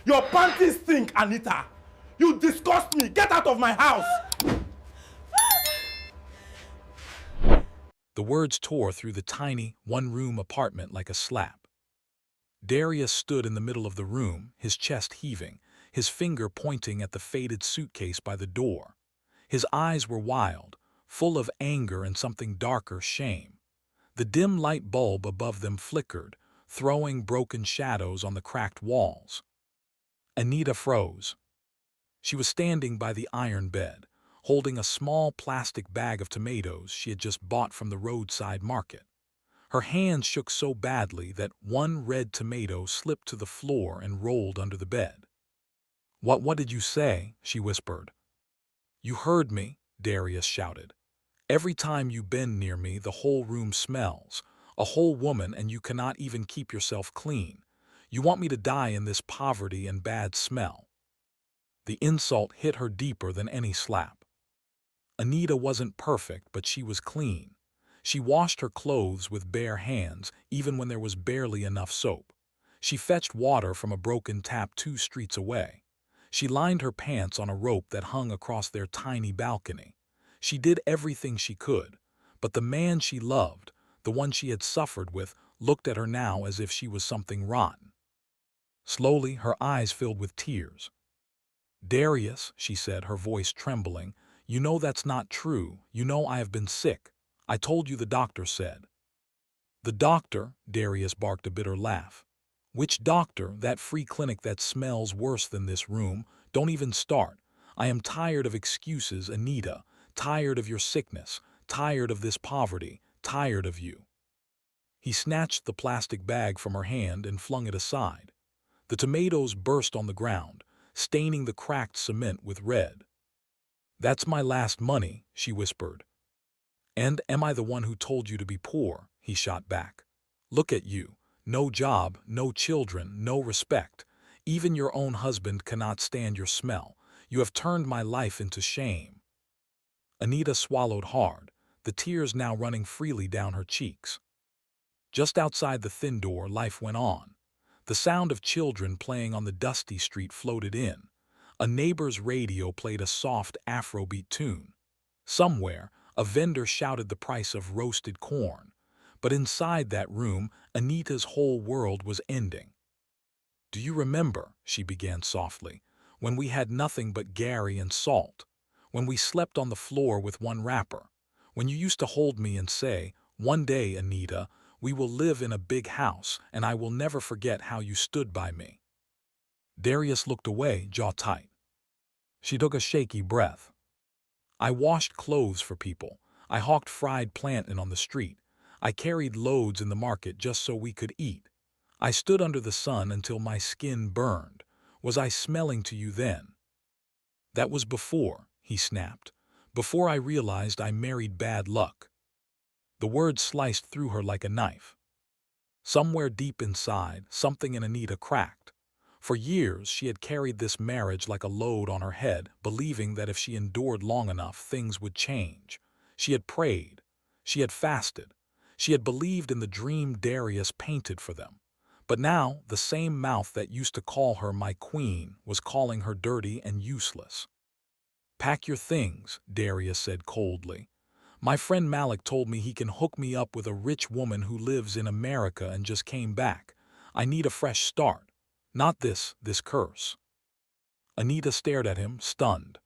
Your panties stink, Anita. You disgust me. Get out of my house. The words tore through the tiny, one-room apartment like a slap. Darius stood in the middle of the room, his chest heaving, his finger pointing at the faded suitcase by the door. His eyes were wild, full of anger and something darker, shame. The dim light bulb above them flickered, throwing broken shadows on the cracked walls. Anita froze. She was standing by the iron bed, holding a small plastic bag of tomatoes she had just bought from the roadside market. Her hands shook so badly that one red tomato slipped to the floor and rolled under the bed. What did you say?" she whispered. "You heard me," Darius shouted. "Every time you bend near me, the whole room smells. A whole woman, and you cannot even keep yourself clean. You want me to die in this poverty and bad smell." The insult hit her deeper than any slap. Anita wasn't perfect, but she was clean. She washed her clothes with bare hands, even when there was barely enough soap. She fetched water from a broken tap 2 streets away. She lined her pants on a rope that hung across their tiny balcony. She did everything she could, but the man she loved, the one she had suffered with, looked at her now as if she was something rotten. Slowly, her eyes filled with tears. "Darius," she said, her voice trembling, "you know that's not true. You know I have been sick. I told you the doctor said." "The doctor?" Darius barked a bitter laugh. "Which doctor? That free clinic that smells worse than this room. Don't even start. I am tired of excuses, Anita. Tired of your sickness. Tired of this poverty. Tired of you." He snatched the plastic bag from her hand and flung it aside. The tomatoes burst on the ground, staining the cracked cement with red. "That's my last money," she whispered. "And am I the one who told you to be poor?" he shot back. "Look at you. No job, no children, no respect. Even your own husband cannot stand your smell. You have turned my life into shame." Anita swallowed hard, the tears now running freely down her cheeks. Just outside the thin door, life went on. The sound of children playing on the dusty street floated in. A neighbor's radio played a soft Afrobeat tune. Somewhere, a vendor shouted the price of roasted corn. But inside that room, Anita's whole world was ending. "Do you remember," she began softly, "when we had nothing but Gary and salt? When we slept on the floor with one wrapper? When you used to hold me and say, 'One day, Anita, we will live in a big house, and I will never forget how you stood by me.'" Darius looked away, jaw tight. She took a shaky breath. "I washed clothes for people. I hawked fried plantain on the street. I carried loads in the market just so we could eat. I stood under the sun until my skin burned. Was I smelling to you then?" "That was before," he snapped. "Before I realized I married bad luck." The words sliced through her like a knife. Somewhere deep inside, something in Anita cracked. For years, she had carried this marriage like a load on her head, believing that if she endured long enough, things would change. She had prayed. She had fasted. She had believed in the dream Darius painted for them. But now, the same mouth that used to call her my queen was calling her dirty and useless. "Pack your things," Darius said coldly. "My friend Malik told me he can hook me up with a rich woman who lives in America and just came back. I need a fresh start. Not this curse." Anita stared at him, stunned.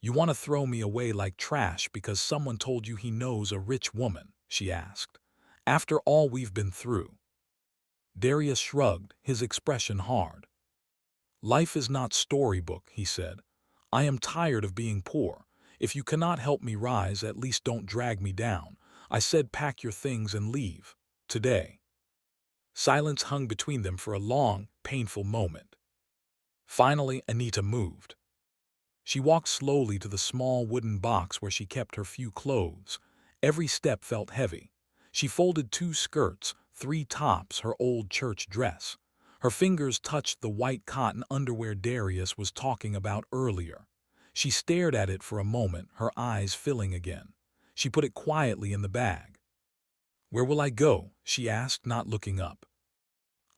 "You want to throw me away like trash because someone told you he knows a rich woman?" she asked. "After all we've been through?" Darius shrugged, his expression hard. "Life is not storybook," he said. "I am tired of being poor. If you cannot help me rise, at least don't drag me down. I said pack your things and leave. Today." Silence hung between them for a long, painful moment. Finally, Anita moved. She walked slowly to the small wooden box where she kept her few clothes. Every step felt heavy. She folded 2 skirts, 3 tops, her old church dress. Her fingers touched the white cotton underwear Darius was talking about earlier. She stared at it for a moment, her eyes filling again. She put it quietly in the bag. "Where will I go?" she asked, not looking up.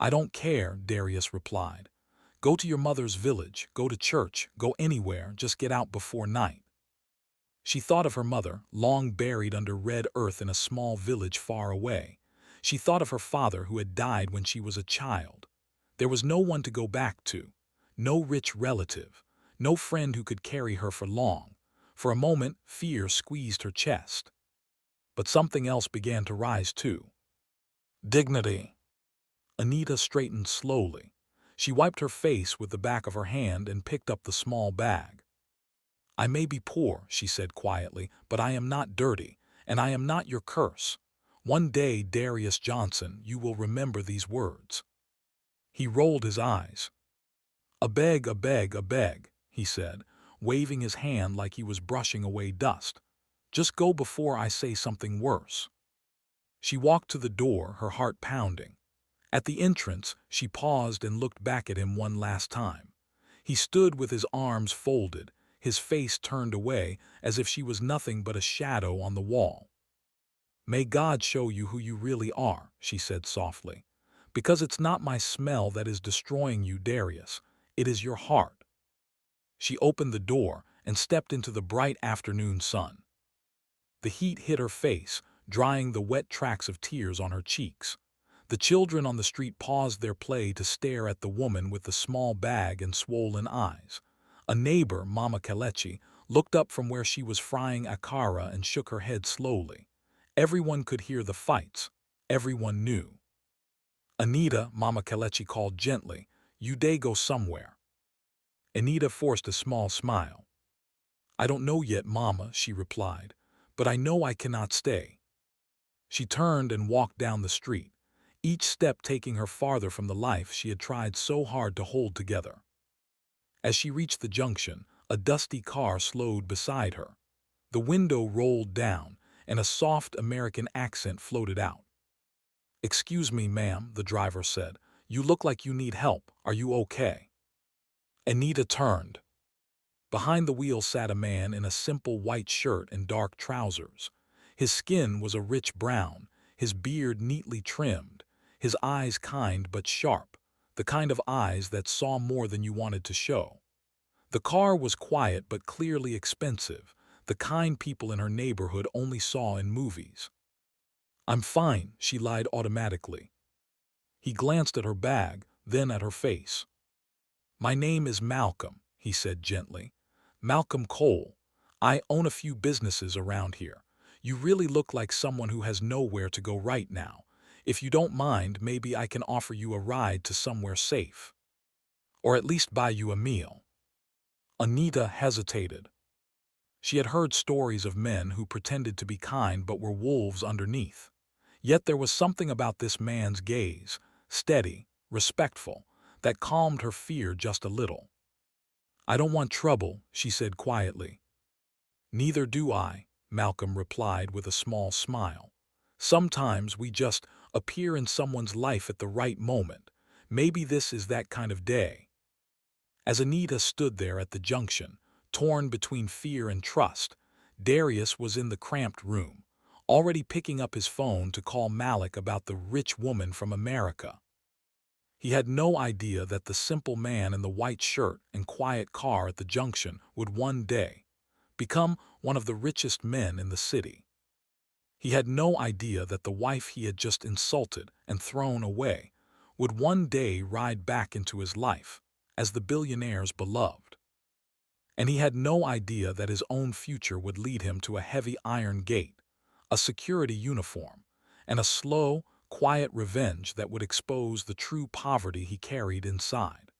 "I don't care," Darius replied. Go to your mother's village, go to church, go anywhere, just get out before night. She thought of her mother, long buried under red earth in a small village far away. She thought of her father who had died when she was a child. There was no one to go back to, no rich relative, no friend who could carry her for long. For a moment, fear squeezed her chest. But something else began to rise too. Dignity. Anita straightened slowly. She wiped her face with the back of her hand and picked up the small bag. I may be poor, she said quietly, but I am not dirty, and I am not your curse. One day, Darius Johnson, you will remember these words. He rolled his eyes. A beg, he said, waving his hand like he was brushing away dust. Just go before I say something worse. She walked to the door, her heart pounding. At the entrance, she paused and looked back at him one last time. He stood with his arms folded, his face turned away as if she was nothing but a shadow on the wall. May God show you who you really are, she said softly. Because it's not my smell that is destroying you, Darius. It is your heart. She opened the door and stepped into the bright afternoon sun. The heat hit her face, drying the wet tracks of tears on her cheeks. The children on the street paused their play to stare at the woman with the small bag and swollen eyes. A neighbor, Mama Kelechi, looked up from where she was frying akara and shook her head slowly. Everyone could hear the fights. Everyone knew. Anita, Mama Kelechi called gently, you day go somewhere. Anita forced a small smile. I don't know yet, Mama, she replied, but I know I cannot stay. She turned and walked down the street, each step taking her farther from the life she had tried so hard to hold together. As she reached the junction, a dusty car slowed beside her. The window rolled down, and a soft American accent floated out. Excuse me, ma'am, the driver said. You look like you need help. Are you okay? Anita turned. Behind the wheel sat a man in a simple white shirt and dark trousers. His skin was a rich brown, his beard neatly trimmed, his eyes kind but sharp, the kind of eyes that saw more than you wanted to show. The car was quiet but clearly expensive, the kind people in her neighborhood only saw in movies. I'm fine, she lied automatically. He glanced at her bag, then at her face. My name is Malcolm, he said gently. Malcolm Cole. I own a few businesses around here. You really look like someone who has nowhere to go right now. If you don't mind, maybe I can offer you a ride to somewhere safe. Or at least buy you a meal. Anita hesitated. She had heard stories of men who pretended to be kind but were wolves underneath. Yet there was something about this man's gaze, steady, respectful, that calmed her fear just a little. I don't want trouble, she said quietly. Neither do I, Malcolm replied with a small smile. Sometimes we just appear in someone's life at the right moment. Maybe this is that kind of day. As Anita stood there at the junction, torn between fear and trust, Darius was in the cramped room, already picking up his phone to call Malik about the rich woman from America. He had no idea that the simple man in the white shirt and quiet car at the junction would one day become one of the richest men in the city. He had no idea that the wife he had just insulted and thrown away would one day ride back into his life as the billionaire's beloved. And he had no idea that his own future would lead him to a heavy iron gate, a security uniform, and a slow, quiet revenge that would expose the true poverty he carried inside.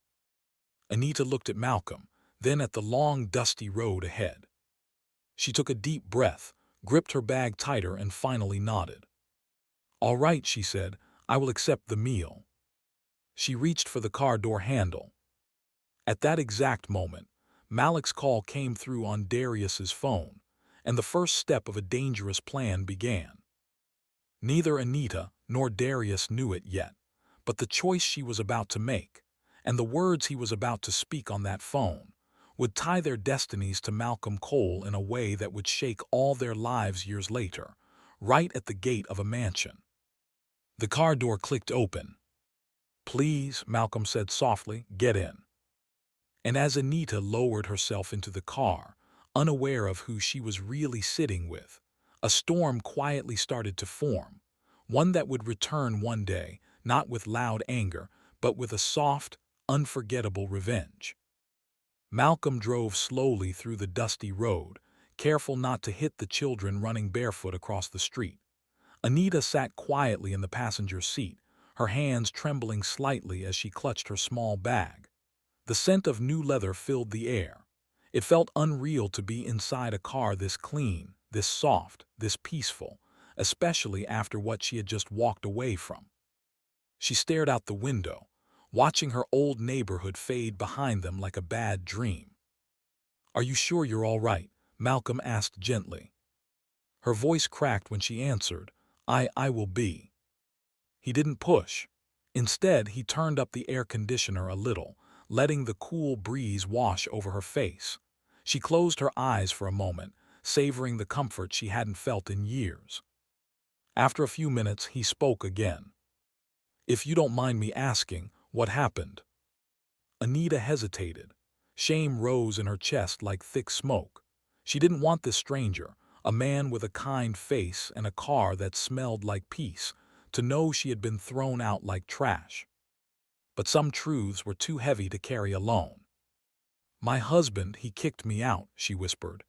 Anita looked at Malcolm, then at the long, dusty road ahead. She took a deep breath, gripped her bag tighter, and finally nodded. All right, she said, I will accept the meal. She reached for the car door handle. At that exact moment, Malik's call came through on Darius's phone, and the first step of a dangerous plan began. Neither Anita nor Darius knew it yet, but the choice she was about to make, and the words he was about to speak on that phone, would tie their destinies to Malcolm Cole in a way that would shake all their lives years later, right at the gate of a mansion. The car door clicked open. Please, Malcolm said softly, get in. And as Anita lowered herself into the car, unaware of who she was really sitting with, a storm quietly started to form, one that would return one day, not with loud anger, but with a soft, unforgettable revenge. Malcolm drove slowly through the dusty road, careful not to hit the children running barefoot across the street. Anita sat quietly in the passenger seat, her hands trembling slightly as she clutched her small bag. The scent of new leather filled the air. It felt unreal to be inside a car this clean, this soft, this peaceful, especially after what she had just walked away from. She stared out the window, watching her old neighborhood fade behind them like a bad dream. "Are you sure you're all right?" Malcolm asked gently. Her voice cracked when she answered, I will be." He didn't push. Instead, he turned up the air conditioner a little, letting the cool breeze wash over her face. She closed her eyes for a moment, savoring the comfort she hadn't felt in years. After a few minutes, he spoke again. "If you don't mind me asking, what happened?" Anita hesitated. Shame rose in her chest like thick smoke. She didn't want this stranger, a man with a kind face and a car that smelled like peace, to know she had been thrown out like trash. But some truths were too heavy to carry alone. "My husband, he kicked me out," she whispered.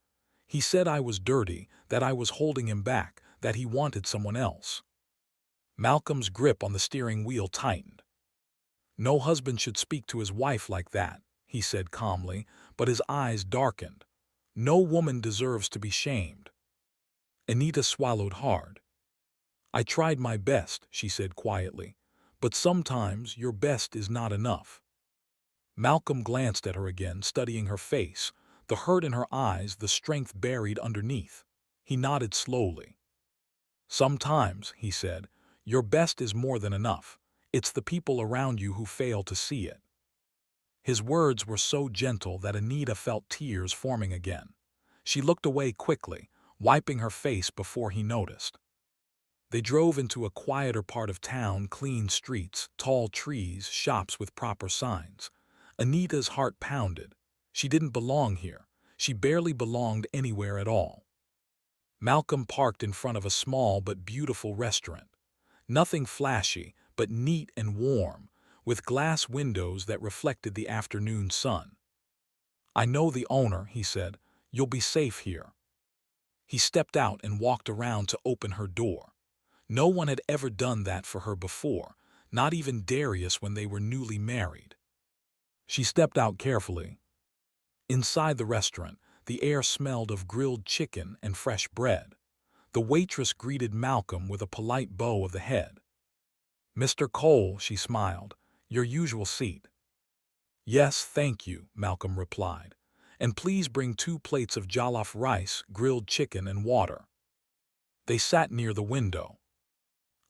"He said I was dirty, that I was holding him back, that he wanted someone else." Malcolm's grip on the steering wheel tightened. "No husband should speak to his wife like that," he said calmly, but his eyes darkened. "No woman deserves to be shamed." Anita swallowed hard. "I tried my best," she said quietly, "but sometimes your best is not enough." Malcolm glanced at her again, studying her face, the hurt in her eyes, the strength buried underneath. He nodded slowly. "Sometimes," he said, "your best is more than enough. It's the people around you who fail to see it." His words were so gentle that Anita felt tears forming again. She looked away quickly, wiping her face before he noticed. They drove into a quieter part of town, clean streets, tall trees, shops with proper signs. Anita's heart pounded. She didn't belong here. She barely belonged anywhere at all. Malcolm parked in front of a small but beautiful restaurant. Nothing flashy, but neat and warm, with glass windows that reflected the afternoon sun. "I know the owner," he said. "You'll be safe here." He stepped out and walked around to open her door. No one had ever done that for her before, not even Darius when they were newly married. She stepped out carefully. Inside the restaurant, the air smelled of grilled chicken and fresh bread. The waitress greeted Malcolm with a polite bow of the head. "Mr. Cole," she smiled, "your usual seat." "Yes, thank you," Malcolm replied. "And please bring 2 plates of jollof rice, grilled chicken, and water." They sat near the window.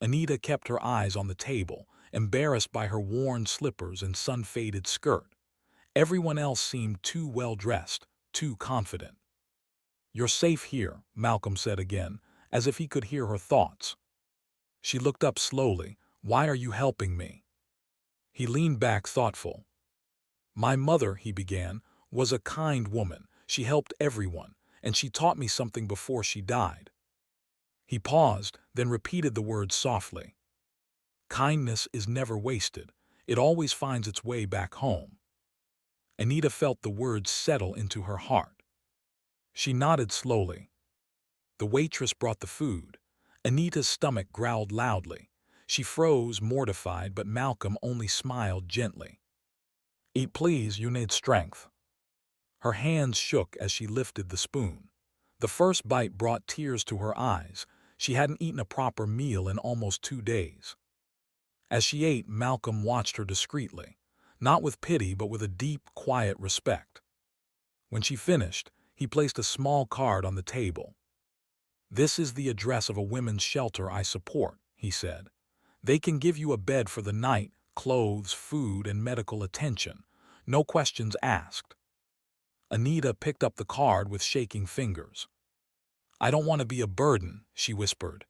Anita kept her eyes on the table, embarrassed by her worn slippers and sun-faded skirt. Everyone else seemed too well-dressed, too confident. "You're safe here," Malcolm said again, as if he could hear her thoughts. She looked up slowly. "Why are you helping me?" He leaned back thoughtful. "My mother," he began, "was a kind woman. She helped everyone, and she taught me something before she died." He paused, then repeated the words softly. "Kindness is never wasted. It always finds its way back home." Anita felt the words settle into her heart. She nodded slowly. The waitress brought the food. Anita's stomach growled loudly. She froze, mortified, but Malcolm only smiled gently. "Eat please, you need strength." Her hands shook as she lifted the spoon. The first bite brought tears to her eyes. She hadn't eaten a proper meal in almost 2 days. As she ate, Malcolm watched her discreetly, not with pity but with a deep, quiet respect. When she finished, he placed a small card on the table. "This is the address of a women's shelter I support," he said. "They can give you a bed for the night, clothes, food, and medical attention. No questions asked." Anita picked up the card with shaking fingers. "I don't want to be a burden," she whispered.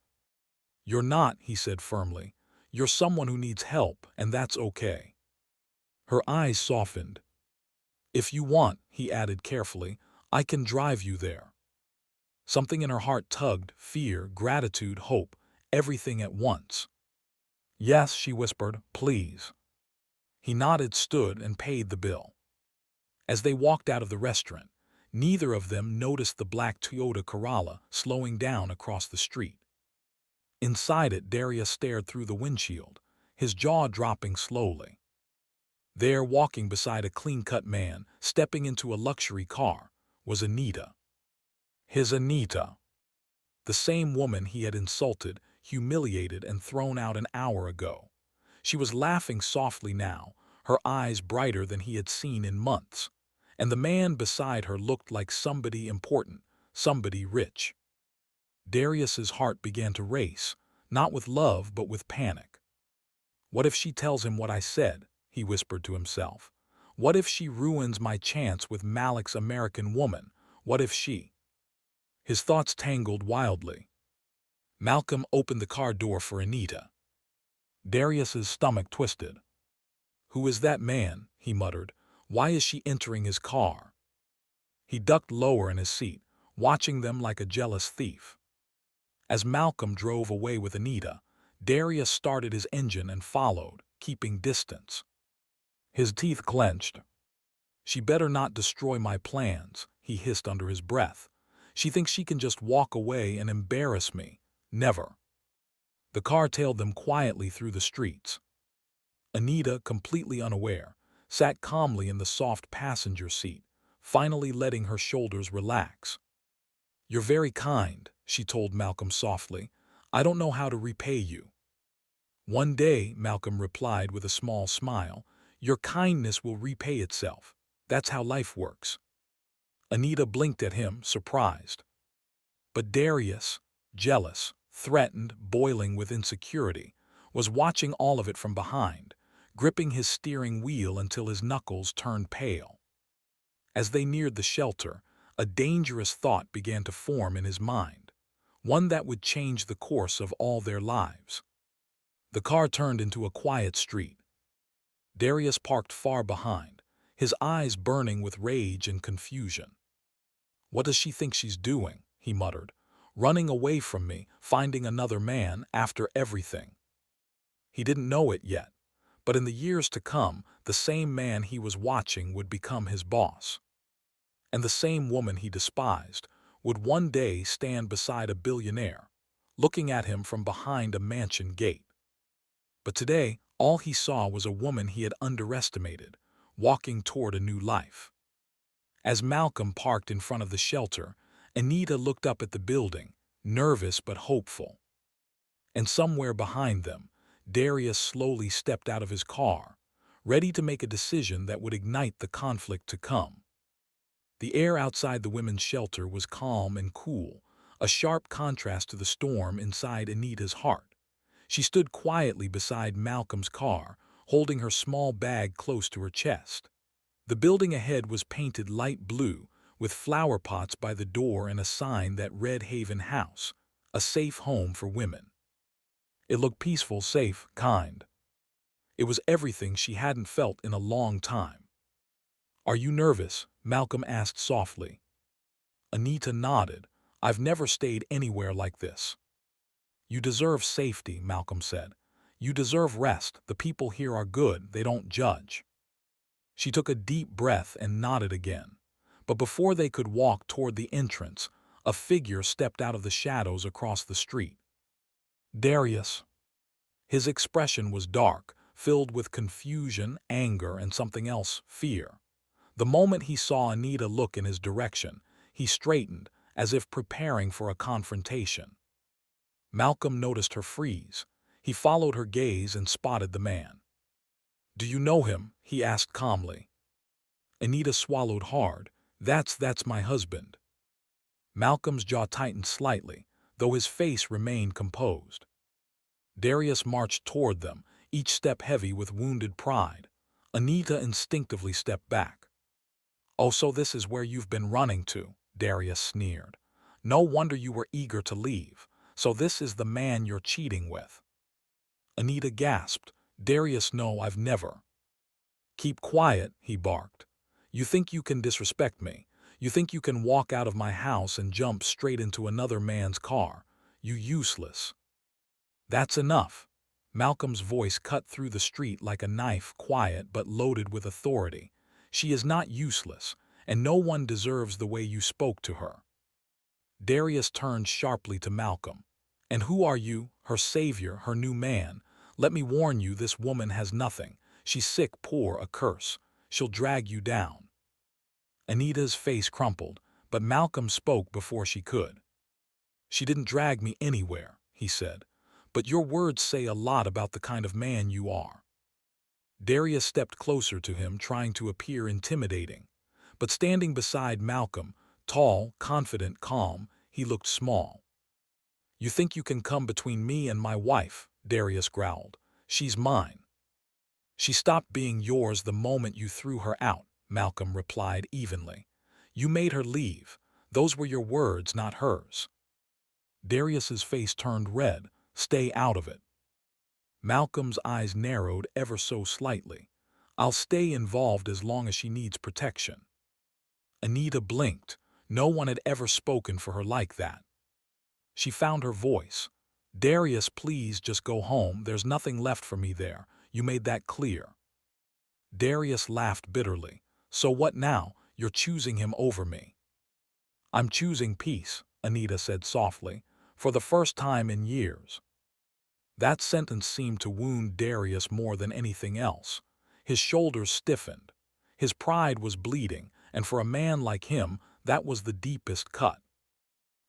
"You're not," he said firmly. "You're someone who needs help, and that's okay." Her eyes softened. If you want, he added carefully, I can drive you there. Something in her heart tugged, fear, gratitude, hope, everything at once. Yes, she whispered, please. He nodded, stood, and paid the bill. As they walked out of the restaurant, neither of them noticed the black Toyota Corolla slowing down across the street. Inside it, Darius stared through the windshield, his jaw dropping slowly. There, walking beside a clean-cut man, stepping into a luxury car, was Anita. His Anita. The same woman he had insulted, humiliated, and thrown out an hour ago. She was laughing softly now, her eyes brighter than he had seen in months. And the man beside her looked like somebody important, somebody rich. Darius's heart began to race, not with love but with panic. What if she tells him what I said? He whispered to himself. What if she ruins my chance with Malik's American woman? What if she... His thoughts tangled wildly. Malcolm opened the car door for Anita. Darius's stomach twisted. Who is that man? He muttered. Why is she entering his car? He ducked lower in his seat, watching them like a jealous thief. As Malcolm drove away with Anita, Darius started his engine and followed, keeping distance. His teeth clenched. She better not destroy my plans, he hissed under his breath. She thinks she can just walk away and embarrass me. Never. The car tailed them quietly through the streets. Anita, completely unaware, sat calmly in the soft passenger seat, finally letting her shoulders relax. You're very kind, she told Malcolm softly. I don't know how to repay you. One day, Malcolm replied with a small smile, your kindness will repay itself. That's how life works. Anita blinked at him, surprised. But Darius, jealous, threatened, boiling with insecurity, was watching all of it from behind, gripping his steering wheel until his knuckles turned pale. As they neared the shelter, a dangerous thought began to form in his mind, one that would change the course of all their lives. The car turned into a quiet street. Darius parked far behind, his eyes burning with rage and confusion. What does she think she's doing? He muttered. Running away from me, finding another man after everything. He didn't know it yet, but in the years to come, the same man he was watching would become his boss. And the same woman he despised would one day stand beside a billionaire, looking at him from behind a mansion gate. But today, all he saw was a woman he had underestimated, walking toward a new life. As Malcolm parked in front of the shelter, Anita looked up at the building, nervous but hopeful. And somewhere behind them, Darius slowly stepped out of his car, ready to make a decision that would ignite the conflict to come. The air outside the women's shelter was calm and cool, a sharp contrast to the storm inside Anita's heart. She stood quietly beside Malcolm's car, holding her small bag close to her chest. The building ahead was painted light blue, with flower pots by the door and a sign that read Haven House, a safe home for women. It looked peaceful, safe, kind. It was everything she hadn't felt in a long time. Are you nervous? Malcolm asked softly. Anita nodded. I've never stayed anywhere like this. You deserve safety, Malcolm said. You deserve rest. The people here are good. They don't judge. She took a deep breath and nodded again. But before they could walk toward the entrance, a figure stepped out of the shadows across the street. Darius. His expression was dark, filled with confusion, anger, and something else, fear. The moment he saw Anita look in his direction, he straightened, as if preparing for a confrontation. Malcolm noticed her freeze. He followed her gaze and spotted the man. Do you know him? He asked calmly. Anita swallowed hard. That's my husband. Malcolm's jaw tightened slightly, though his face remained composed. Darius marched toward them, each step heavy with wounded pride. Anita instinctively stepped back. Oh, so this is where you've been running to, Darius sneered. No wonder you were eager to leave. So this is the man you're cheating with. Anita gasped. Darius, no, I've never. Keep quiet, he barked. You think you can disrespect me. You think you can walk out of my house and jump straight into another man's car. You useless. That's enough. Malcolm's voice cut through the street like a knife, quiet but loaded with authority. She is not useless, and no one deserves the way you spoke to her. Darius turned sharply to Malcolm. And who are you, her savior, her new man? Let me warn you, this woman has nothing. She's sick, poor, a curse. She'll drag you down. Anita's face crumpled, but Malcolm spoke before she could. She didn't drag me anywhere, he said, but your words say a lot about the kind of man you are. Darius stepped closer to him, trying to appear intimidating. But standing beside Malcolm, tall, confident, calm, he looked small. You think you can come between me and my wife, Darius growled. She's mine. She stopped being yours the moment you threw her out, Malcolm replied evenly. You made her leave. Those were your words, not hers. Darius's face turned red. Stay out of it. Malcolm's eyes narrowed ever so slightly. I'll stay involved as long as she needs protection. Anita blinked. No one had ever spoken for her like that. She found her voice. Darius, please just go home. There's nothing left for me there. You made that clear. Darius laughed bitterly. So what now? You're choosing him over me. I'm choosing peace, Anita said softly, for the first time in years. That sentence seemed to wound Darius more than anything else. His shoulders stiffened. His pride was bleeding, and for a man like him, that was the deepest cut.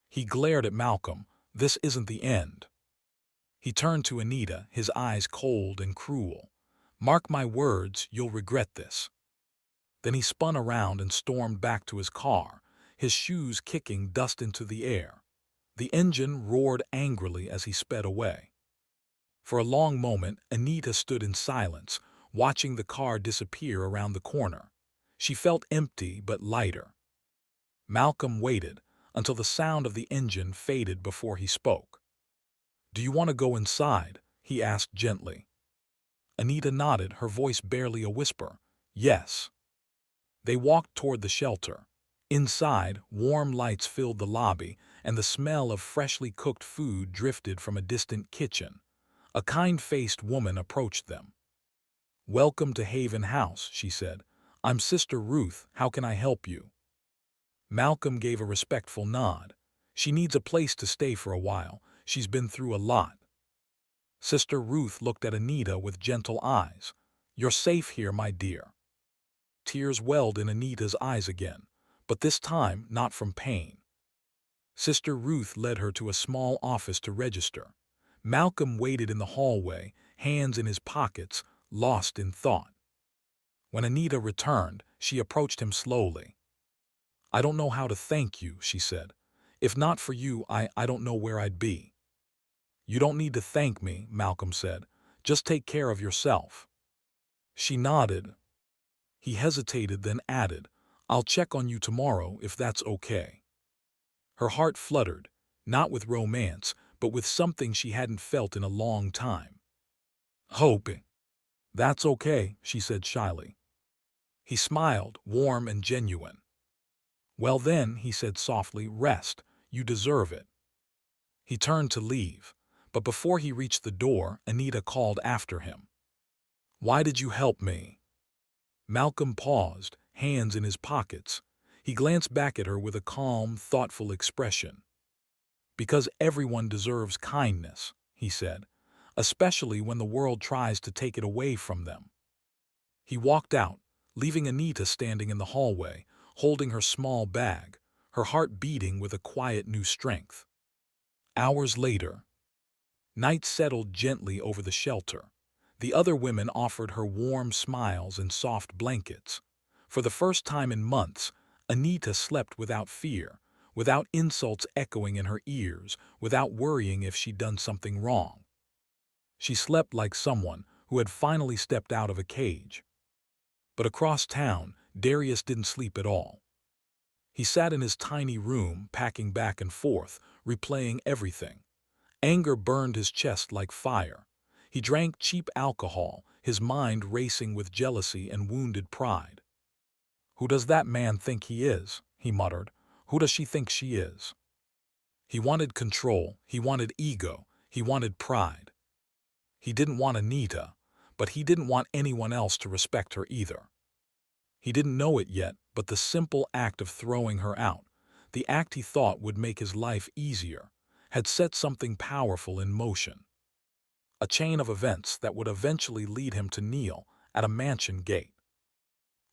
He glared at Malcolm. This isn't the end. He turned to Anita, his eyes cold and cruel. Mark my words, you'll regret this. Then he spun around and stormed back to his car, his shoes kicking dust into the air. The engine roared angrily as he sped away. For a long moment, Anita stood in silence, watching the car disappear around the corner. She felt empty but lighter. Malcolm waited until the sound of the engine faded before he spoke. Do you want to go inside? He asked gently. Anita nodded, her voice barely a whisper. Yes. They walked toward the shelter. Inside, warm lights filled the lobby, and the smell of freshly cooked food drifted from a distant kitchen. A kind-faced woman approached them. Welcome to Haven House, she said. I'm Sister Ruth. How can I help you? Malcolm gave a respectful nod. She needs a place to stay for a while. She's been through a lot. Sister Ruth looked at Anita with gentle eyes. You're safe here, my dear. Tears welled in Anita's eyes again, but this time not from pain. Sister Ruth led her to a small office to register. Malcolm waited in the hallway, hands in his pockets, lost in thought. When Anita returned, she approached him slowly. I don't know how to thank you, she said. If not for you, I don't know where I'd be. You don't need to thank me, Malcolm said. Just take care of yourself. She nodded. He hesitated, then added, I'll check on you tomorrow if that's okay. Her heart fluttered, not with romance, but with something she hadn't felt in a long time. Hope. That's okay, she said shyly. He smiled, warm and genuine. Well then, he said softly, rest. You deserve it. He turned to leave, but before he reached the door, Anita called after him. Why did you help me? Malcolm paused, hands in his pockets. He glanced back at her with a calm, thoughtful expression. Because everyone deserves kindness, he said, especially when the world tries to take it away from them. He walked out, leaving Anita standing in the hallway, holding her small bag, her heart beating with a quiet new strength. Hours later, night settled gently over the shelter. The other women offered her warm smiles and soft blankets. For the first time in months, Anita slept without fear, without insults echoing in her ears, without worrying if she'd done something wrong. She slept like someone who had finally stepped out of a cage. But across town, Darius didn't sleep at all. He sat in his tiny room, packing back and forth, replaying everything. Anger burned his chest like fire. He drank cheap alcohol, his mind racing with jealousy and wounded pride. "Who does that man think he is?" he muttered. "Who does she think she is?" He wanted control, he wanted ego, he wanted pride. He didn't want Anita, but he didn't want anyone else to respect her either. He didn't know it yet, but the simple act of throwing her out, the act he thought would make his life easier, had set something powerful in motion. A chain of events that would eventually lead him to kneel at a mansion gate,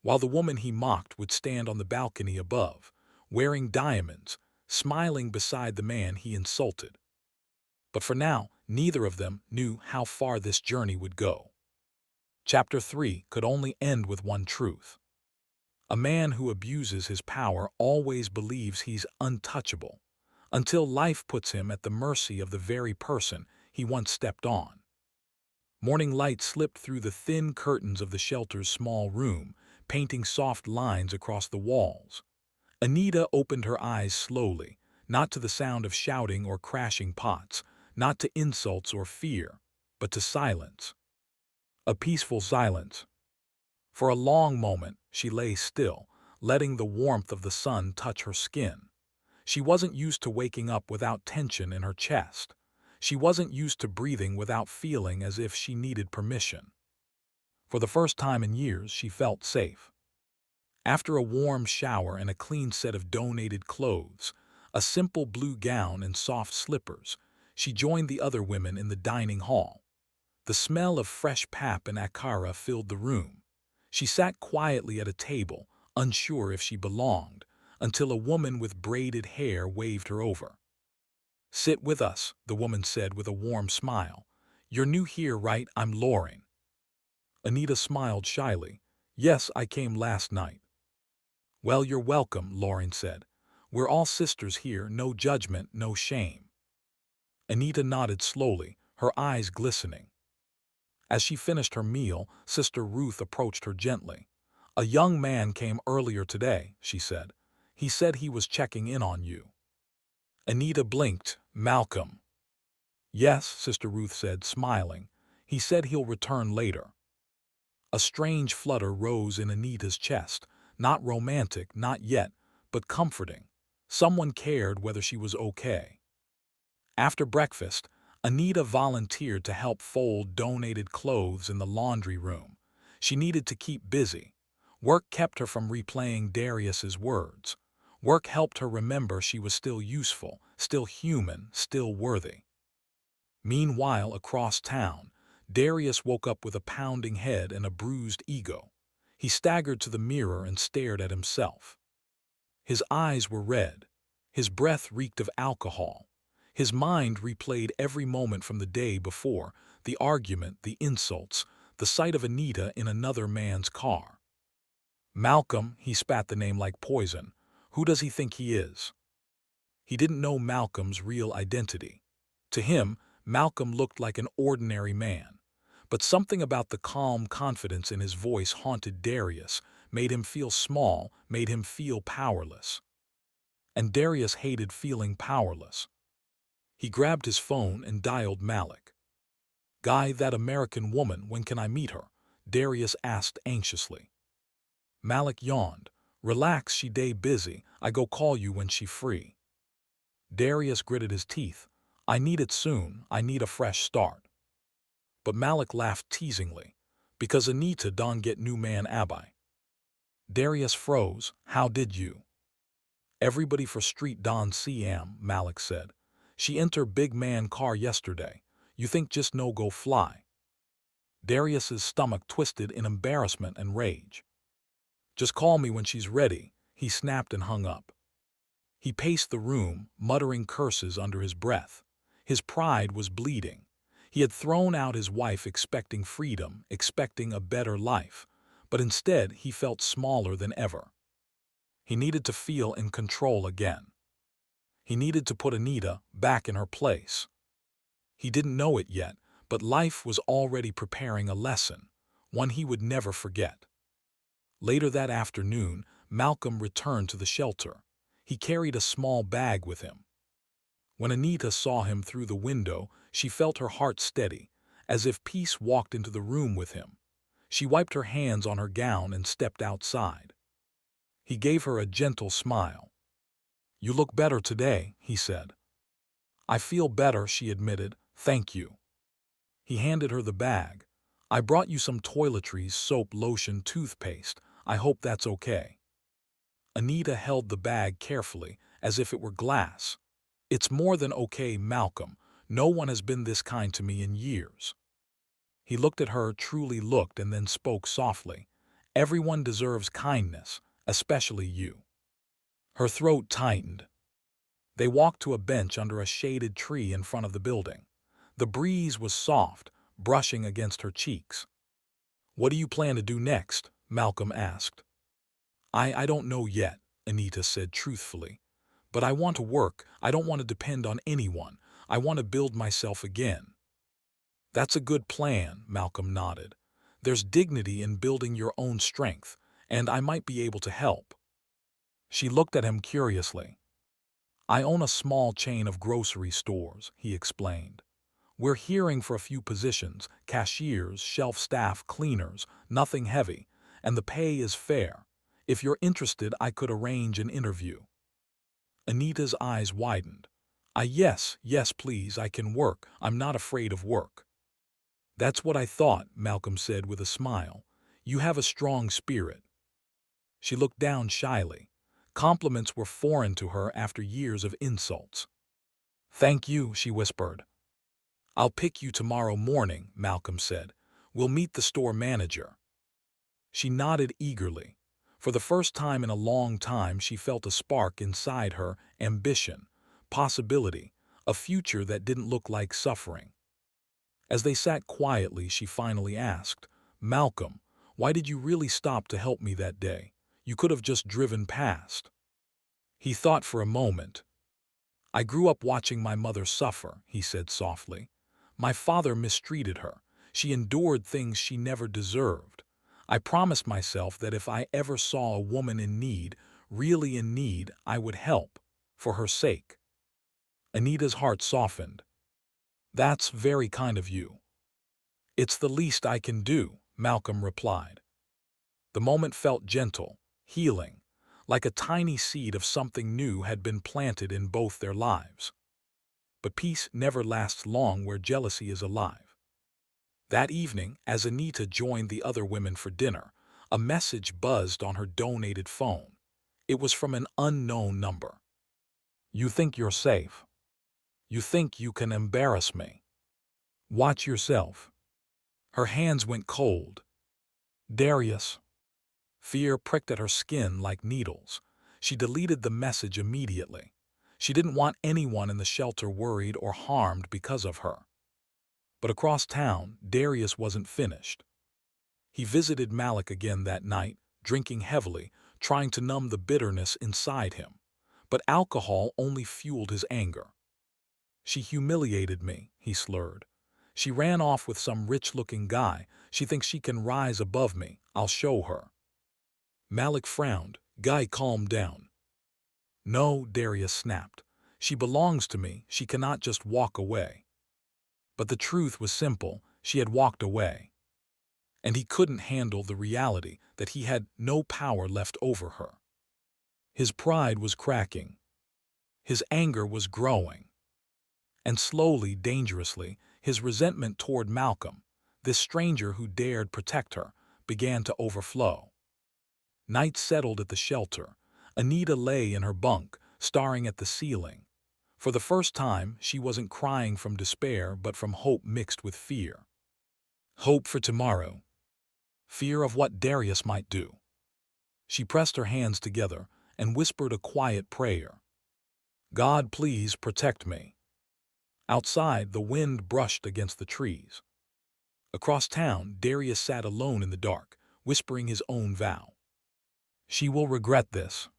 while the woman he mocked would stand on the balcony above, wearing diamonds, smiling beside the man he insulted. But for now, neither of them knew how far this journey would go. Chapter 3 could only end with one truth. A man who abuses his power always believes he's untouchable, until life puts him at the mercy of the very person he once stepped on. Morning light slipped through the thin curtains of the shelter's small room, painting soft lines across the walls. Anita opened her eyes slowly, not to the sound of shouting or crashing pots, not to insults or fear, but to silence. A peaceful silence. For a long moment, she lay still, letting the warmth of the sun touch her skin. She wasn't used to waking up without tension in her chest. She wasn't used to breathing without feeling as if she needed permission. For the first time in years, she felt safe. After a warm shower and a clean set of donated clothes, a simple blue gown and soft slippers, she joined the other women in the dining hall. The smell of fresh pap and akara filled the room. She sat quietly at a table, unsure if she belonged, until a woman with braided hair waved her over. "Sit with us," the woman said with a warm smile. "You're new here, right? I'm Lauren." Anita smiled shyly. "Yes, I came last night." "Well, you're welcome," Lauren said. "We're all sisters here, no judgment, no shame." Anita nodded slowly, her eyes glistening. As she finished her meal, Sister Ruth approached her gently. "A young man came earlier today," she said. "He said he was checking in on you." Anita blinked. "Malcolm." "Yes," Sister Ruth said, smiling. "He said he'll return later." A strange flutter rose in Anita's chest, not romantic, not yet, but comforting. Someone cared whether she was okay. After breakfast, Anita volunteered to help fold donated clothes in the laundry room. She needed to keep busy. Work kept her from replaying Darius's words. Work helped her remember she was still useful, still human, still worthy. Meanwhile, across town, Darius woke up with a pounding head and a bruised ego. He staggered to the mirror and stared at himself. His eyes were red. His breath reeked of alcohol. His mind replayed every moment from the day before, the argument, the insults, the sight of Anita in another man's car. "Malcolm," he spat the name like poison. "Who does he think he is?" He didn't know Malcolm's real identity. To him, Malcolm looked like an ordinary man. But something about the calm confidence in his voice haunted Darius, made him feel small, made him feel powerless. And Darius hated feeling powerless. He grabbed his phone and dialed Malik. "Guy, that American woman, when can I meet her?" Darius asked anxiously. Malik yawned. "Relax, she day busy. I go call you when she free." Darius gritted his teeth. "I need it soon. I need a fresh start." But Malik laughed teasingly. "Because Anita don't get new man Abai." Darius froze. "How did you?" "Everybody for street don CM," Malik said. "She enter big man car yesterday. You think just no go fly." Darius's stomach twisted in embarrassment and rage. "Just call me when she's ready," he snapped and hung up. He paced the room, muttering curses under his breath. His pride was bleeding. He had thrown out his wife expecting freedom, expecting a better life, but instead he felt smaller than ever. He needed to feel in control again. He needed to put Anita back in her place. He didn't know it yet, but life was already preparing a lesson, one he would never forget. Later that afternoon, Malcolm returned to the shelter. He carried a small bag with him. When Anita saw him through the window, she felt her heart steady, as if peace walked into the room with him. She wiped her hands on her gown and stepped outside. He gave her a gentle smile. "You look better today," he said. "I feel better," she admitted. "Thank you." He handed her the bag. "I brought you some toiletries, soap, lotion, toothpaste. I hope that's okay." Anita held the bag carefully, as if it were glass. "It's more than okay, Malcolm. No one has been this kind to me in years." He looked at her, truly looked, and then spoke softly. "Everyone deserves kindness, especially you." Her throat tightened. They walked to a bench under a shaded tree in front of the building. The breeze was soft, brushing against her cheeks. "What do you plan to do next?" Malcolm asked. I don't know yet," Anita said truthfully. "But I want to work. I don't want to depend on anyone. I want to build myself again." "That's a good plan," Malcolm nodded. "There's dignity in building your own strength, and I might be able to help." She looked at him curiously. "I own a small chain of grocery stores," he explained. "We're hiring for a few positions, cashiers, shelf staff, cleaners, nothing heavy, and the pay is fair. If you're interested, I could arrange an interview." Anita's eyes widened. Yes, please, I can work. I'm not afraid of work." "That's what I thought," Malcolm said with a smile. "You have a strong spirit." She looked down shyly. Compliments were foreign to her after years of insults. "Thank you," she whispered. "I'll pick you tomorrow morning," Malcolm said. "We'll meet the store manager." She nodded eagerly. For the first time in a long time, she felt a spark inside her, ambition, possibility, a future that didn't look like suffering. As they sat quietly, she finally asked, "Malcolm, why did you really stop to help me that day? You could have just driven past." He thought for a moment. "I grew up watching my mother suffer," he said softly. "My father mistreated her. She endured things she never deserved. I promised myself that if I ever saw a woman in need, really in need, I would help, for her sake." Anita's heart softened. "That's very kind of you." "It's the least I can do," Malcolm replied. The moment felt gentle, healing, like a tiny seed of something new had been planted in both their lives. But peace never lasts long where jealousy is alive. That evening, as Anita joined the other women for dinner, a message buzzed on her donated phone. It was from an unknown number. "You think you're safe. You think you can embarrass me. Watch yourself." Her hands went cold. "Darius." Fear pricked at her skin like needles. She deleted the message immediately. She didn't want anyone in the shelter worried or harmed because of her. But across town, Darius wasn't finished. He visited Malik again that night, drinking heavily, trying to numb the bitterness inside him. But alcohol only fueled his anger. "She humiliated me," he slurred. "She ran off with some rich-looking guy. She thinks she can rise above me. I'll show her." Malik frowned. "Guy, calm down." "No," Darius snapped. "She belongs to me. She cannot just walk away." But the truth was simple. She had walked away. And he couldn't handle the reality that he had no power left over her. His pride was cracking. His anger was growing. And slowly, dangerously, his resentment toward Malcolm, this stranger who dared protect her, began to overflow. Night settled at the shelter. Anita lay in her bunk, staring at the ceiling. For the first time, she wasn't crying from despair, but from hope mixed with fear. Hope for tomorrow. Fear of what Darius might do. She pressed her hands together and whispered a quiet prayer. "God, please protect me." Outside, the wind brushed against the trees. Across town, Darius sat alone in the dark, whispering his own vow. She will regret this.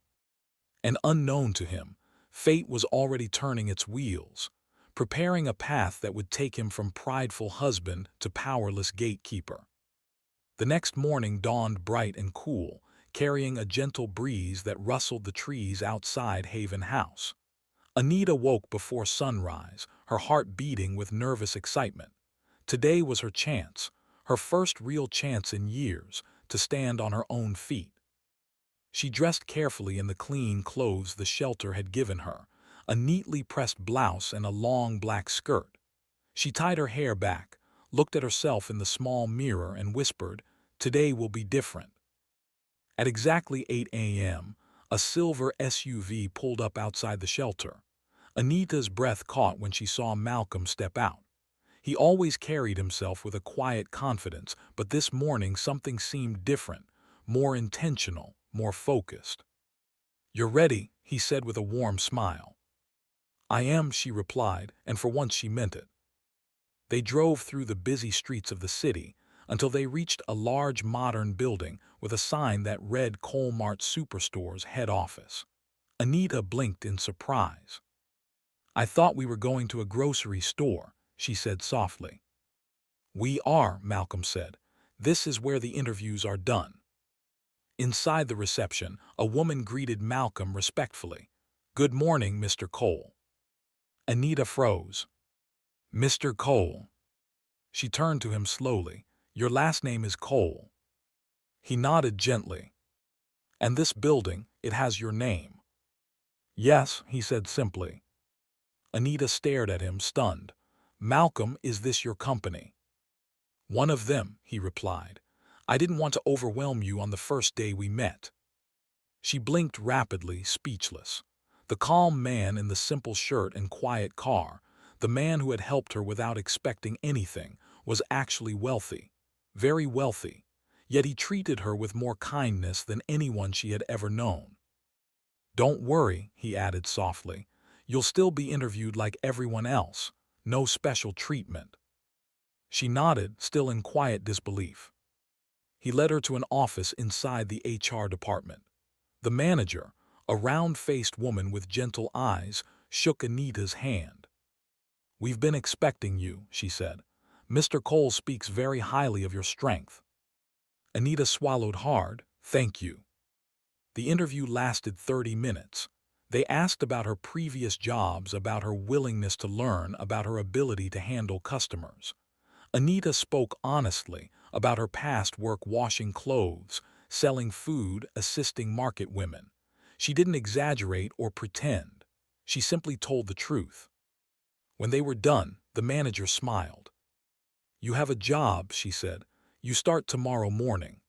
And unknown to him, fate was already turning its wheels, preparing a path that would take him from prideful husband to powerless gatekeeper. The next morning dawned bright and cool, carrying a gentle breeze that rustled the trees outside Haven House. Anita woke before sunrise, her heart beating with nervous excitement. Today was her chance, her first real chance in years, to stand on her own feet. She dressed carefully in the clean clothes the shelter had given her, a neatly pressed blouse and a long black skirt. She tied her hair back, looked at herself in the small mirror and whispered, "Today will be different." At exactly 8 a.m., a silver SUV pulled up outside the shelter. Anita's breath caught when she saw Malcolm step out. He always carried himself with a quiet confidence, but this morning something seemed different, more intentional, more focused. "You're ready," he said with a warm smile. "I am," she replied, and for once she meant it. They drove through the busy streets of the city until they reached a large modern building with a sign that read Colmart Superstore's head office. Anita blinked in surprise. "I thought we were going to a grocery store," she said softly. "We are," Malcolm said. "This is where the interviews are done." Inside the reception, a woman greeted Malcolm respectfully. "Good morning, Mr. Cole." Anita froze. "Mr. Cole." She turned to him slowly. "Your last name is Cole." He nodded gently. "And this building, it has your name." "Yes," he said simply. Anita stared at him, stunned. "Malcolm, is this your company?" "One of them," he replied. "I didn't want to overwhelm you on the first day we met." She blinked rapidly, speechless. The calm man in the simple shirt and quiet car, the man who had helped her without expecting anything, was actually wealthy, very wealthy, yet he treated her with more kindness than anyone she had ever known. "Don't worry," he added softly. "You'll still be interviewed like everyone else. No special treatment." She nodded, still in quiet disbelief. He led her to an office inside the HR department. The manager, a round-faced woman with gentle eyes, shook Anita's hand. "We've been expecting you," she said. "Mr. Cole speaks very highly of your strength." Anita swallowed hard. "Thank you." The interview lasted 30 minutes. They asked about her previous jobs, about her willingness to learn, about her ability to handle customers. Anita spoke honestly about her past work washing clothes, selling food, assisting market women. She didn't exaggerate or pretend. She simply told the truth. When they were done, the manager smiled. "You have a job," she said. "You start tomorrow morning."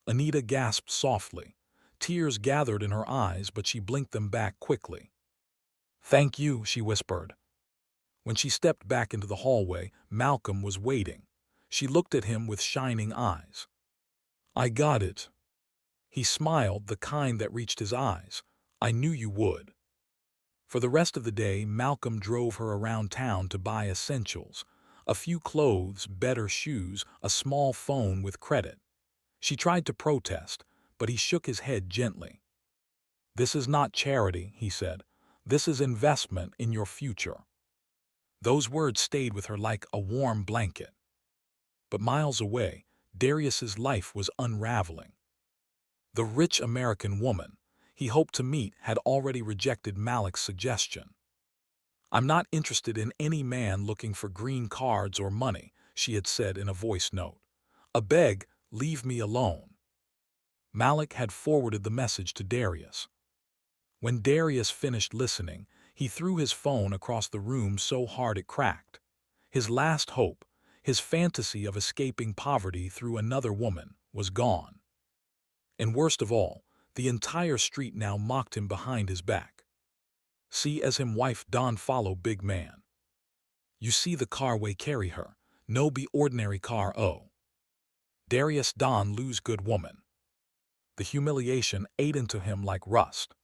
Anita gasped softly. Tears gathered in her eyes, but she blinked them back quickly. "Thank you," she whispered. When she stepped back into the hallway, Malcolm was waiting. She looked at him with shining eyes. "I got it." He smiled, the kind that reached his eyes. "I knew you would." For the rest of the day, Malcolm drove her around town to buy essentials. A few clothes, better shoes, a small phone with credit. She tried to protest, but he shook his head gently. "This is not charity," he said. "This is investment in your future." Those words stayed with her like a warm blanket. But miles away, Darius's life was unraveling. The rich American woman he hoped to meet had already rejected Malik's suggestion. "I'm not interested in any man looking for green cards or money," she had said in a voice note. "I beg, leave me alone." Malik had forwarded the message to Darius. When Darius finished listening, he threw his phone across the room so hard it cracked. His last hope, his fantasy of escaping poverty through another woman, was gone. And worst of all, the entire street now mocked him behind his back. "See as him wife Don follow big man. You see the car way carry her, no be ordinary car oh. Darius Don lose good woman." The humiliation ate into him like rust.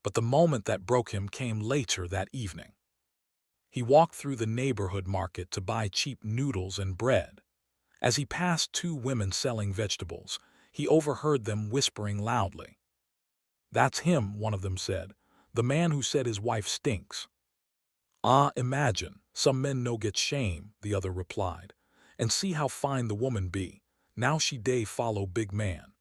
But the moment that broke him came later that evening. He walked through the neighborhood market to buy cheap noodles and bread. As he passed two women selling vegetables, he overheard them whispering loudly. "That's him," one of them said, "the man who said his wife stinks." "Ah, imagine, some men no get shame," the other replied. "And see how fine the woman be. Now she day follow big man."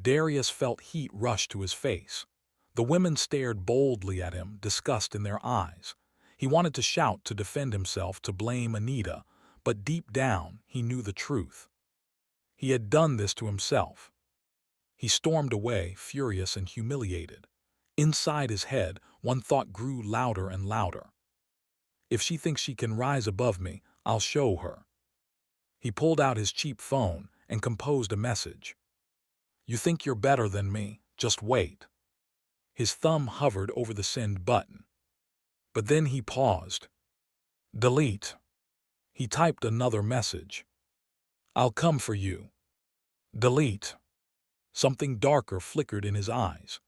Darius felt heat rush to his face. The women stared boldly at him, disgust in their eyes. He wanted to shout, to defend himself, to blame Anita, but deep down he knew the truth. He had done this to himself. He stormed away, furious and humiliated. Inside his head, one thought grew louder and louder. If she thinks she can rise above me, I'll show her. He pulled out his cheap phone and composed a message. You think you're better than me? Just wait. His thumb hovered over the send button. But then he paused. Delete. He typed another message. I'll come for you. Delete. Something darker flickered in his eyes.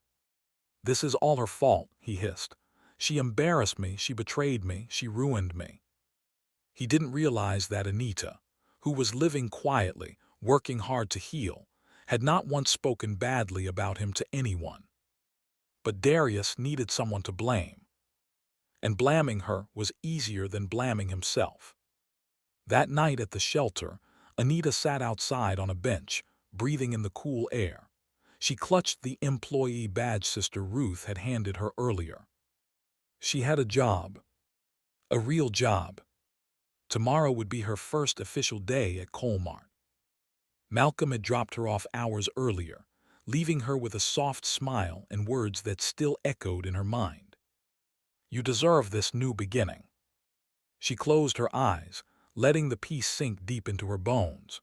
This is all her fault, he hissed. She embarrassed me, she betrayed me, she ruined me. He didn't realize that Anita, who was living quietly, working hard to heal, had not once spoken badly about him to anyone. But Darius needed someone to blame. And blaming her was easier than blaming himself. That night at the shelter, Anita sat outside on a bench, breathing in the cool air. She clutched the employee badge Sister Ruth had handed her earlier. She had a job. A real job. Tomorrow would be her first official day at Colmart. Malcolm had dropped her off hours earlier, leaving her with a soft smile and words that still echoed in her mind. You deserve this new beginning. She closed her eyes, letting the peace sink deep into her bones.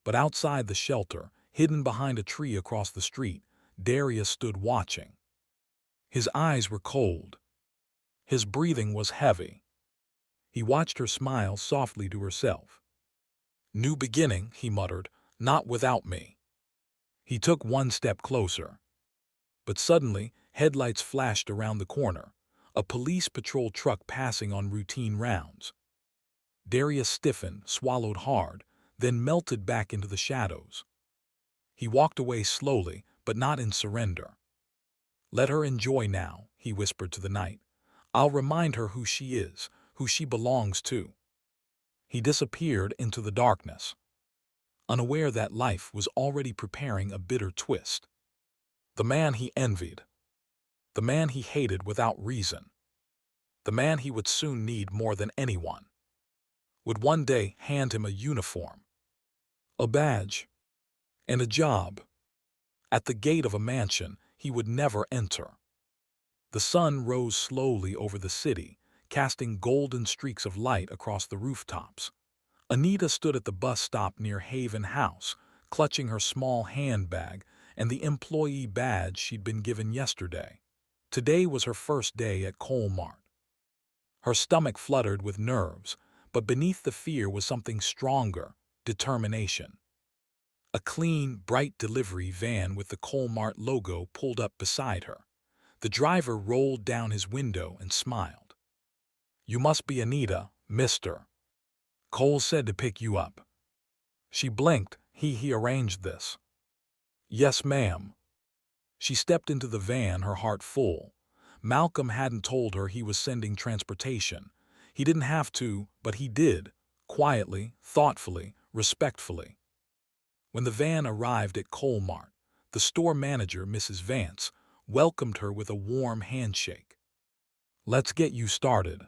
But outside the shelter, hidden behind a tree across the street, Darius stood watching. His eyes were cold. His breathing was heavy. He watched her smile softly to herself. New beginning, he muttered, not without me. He took one step closer. But suddenly, headlights flashed around the corner, a police patrol truck passing on routine rounds. Darius stiffened, swallowed hard, then melted back into the shadows. He walked away slowly, but not in surrender. Let her enjoy now, he whispered to the night. I'll remind her who she is, who she belongs to. He disappeared into the darkness, unaware that life was already preparing a bitter twist. The man he envied. The man he hated without reason. The man he would soon need more than anyone. Would one day hand him a uniform, a badge, and a job at the gate of a mansion he would never enter. The sun rose slowly over the city, casting golden streaks of light across the rooftops. Anita stood at the bus stop near Haven House, clutching her small handbag and the employee badge she'd been given yesterday. Today was her first day at Colmart. Her stomach fluttered with nerves, but beneath the fear was something stronger, determination. A clean, bright delivery van with the Colmart logo pulled up beside her. The driver rolled down his window and smiled. You must be Anita, mister. Cole said to pick you up. She blinked. He arranged this. Yes, ma'am. She stepped into the van, her heart full. Malcolm hadn't told her he was sending transportation. He didn't have to, but he did, quietly, thoughtfully, respectfully. When the van arrived at Colmart, the store manager, Mrs. Vance, welcomed her with a warm handshake. Let's get you started.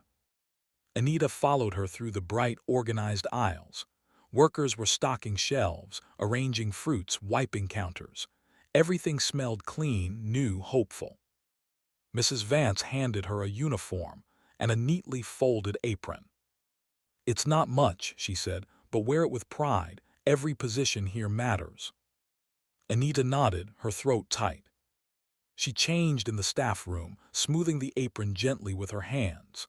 Anita followed her through the bright, organized aisles. Workers were stocking shelves, arranging fruits, wiping counters. Everything smelled clean, new, hopeful. Mrs. Vance handed her a uniform and a neatly folded apron. It's not much, she said, but wear it with pride. Every position here matters. Anita nodded, her throat tight. She changed in the staff room, smoothing the apron gently with her hands.